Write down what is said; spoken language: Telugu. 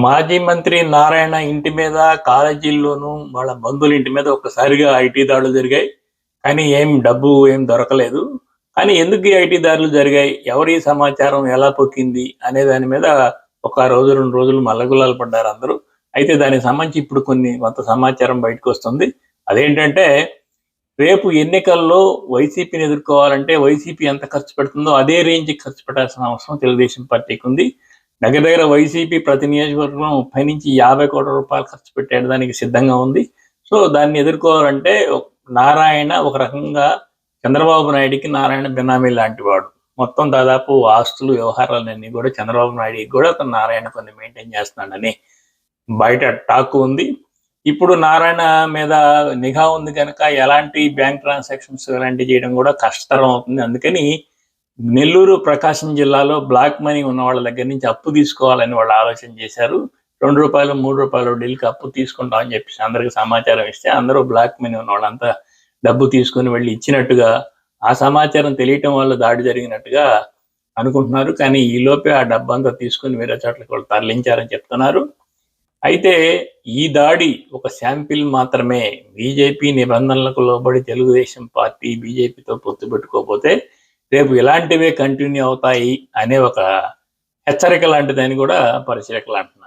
మాజీ మంత్రి నారాయణ ఇంటి మీద, కాలేజీల్లోనూ, వాళ్ళ బంధువుల ఇంటి మీద ఒక్కసారిగా ఐటీ దాడులు జరిగాయి. కానీ డబ్బు ఏం దొరకలేదు. కానీ ఎందుకు ఈ ఐటీ దాడులు జరిగాయి? ఎవరి సమాచారం ఎలా పొక్కింది? అనే దాని మీద ఒక రోజు, 2 రోజులు మల్లగుల్లాలు పడ్డారు అందరూ. అయితే దానికి సంబంధించి ఇప్పుడు కొంత సమాచారం బయటకొస్తుంది. అదేంటంటే, రేపు ఎన్నికల్లో వైసీపీని ఎదుర్కోవాలంటే వైసీపీ ఎంత ఖర్చు పెడుతుందో అదే రేంజ్‌కి ఖర్చు పెట్టాల్సిన అవసరం తెలుగుదేశం పార్టీకి ఉంది. దగ్గర దగ్గర వైసీపీ ప్రతి నియోజకవర్గంలో 30-50 కోట్ల రూపాయలు ఖర్చు పెట్టేయడానికి సిద్ధంగా ఉంది. సో దాన్ని ఎదుర్కోవాలంటే నారాయణ ఒక రకంగా చంద్రబాబు నాయుడికి నారాయణ బినామీ లాంటి వాడు. మొత్తం దాదాపు ఆస్తులు, వ్యవహారాలన్నీ కూడా చంద్రబాబు నాయుడికి కూడా నారాయణ కొన్ని మెయింటైన్ చేస్తున్నాడని బయట టాక్ ఉంది. ఇప్పుడు నారాయణ మీద నిఘా ఉంది కనుక ఎలాంటి బ్యాంక్ ట్రాన్సాక్షన్స్ ఇలాంటివి చేయడం కూడా కష్టతరం అవుతుంది. అందుకని నెల్లూరు, ప్రకాశం జిల్లాలో బ్లాక్ మనీ ఉన్న వాళ్ళ దగ్గర నుంచి అప్పు తీసుకోవాలని వాళ్ళు ఆలోచన చేశారు. రూ. 2, రూ. 3 వడ్డీలకి అప్పు తీసుకుంటామని చెప్పేసి అందరికి సమాచారం ఇస్తే అందరూ బ్లాక్ మనీ ఉన్న వాళ్ళంతా డబ్బు తీసుకుని వెళ్ళి ఇచ్చినట్టుగా, ఆ సమాచారం తెలియటం వల్ల దాడి జరిగినట్టుగా అనుకుంటున్నారు. కానీ ఈలోపే ఆ డబ్బంతా తీసుకుని వేరే చోట్లకి వాళ్ళు తరలించారని చెప్తున్నారు. అయితే ఈ దాడి ఒక శాంపిల్ మాత్రమే. బీజేపీ నిబంధనలకు లోబడి తెలుగుదేశం పార్టీ బీజేపీతో పొత్తు పెట్టుకోకపోతే రేపు ఇలాంటివే కంటిన్యూ అవుతాయి అనే ఒక హెచ్చరిక లాంటిదని కూడా పరిశీలకులు అంటున్నారు.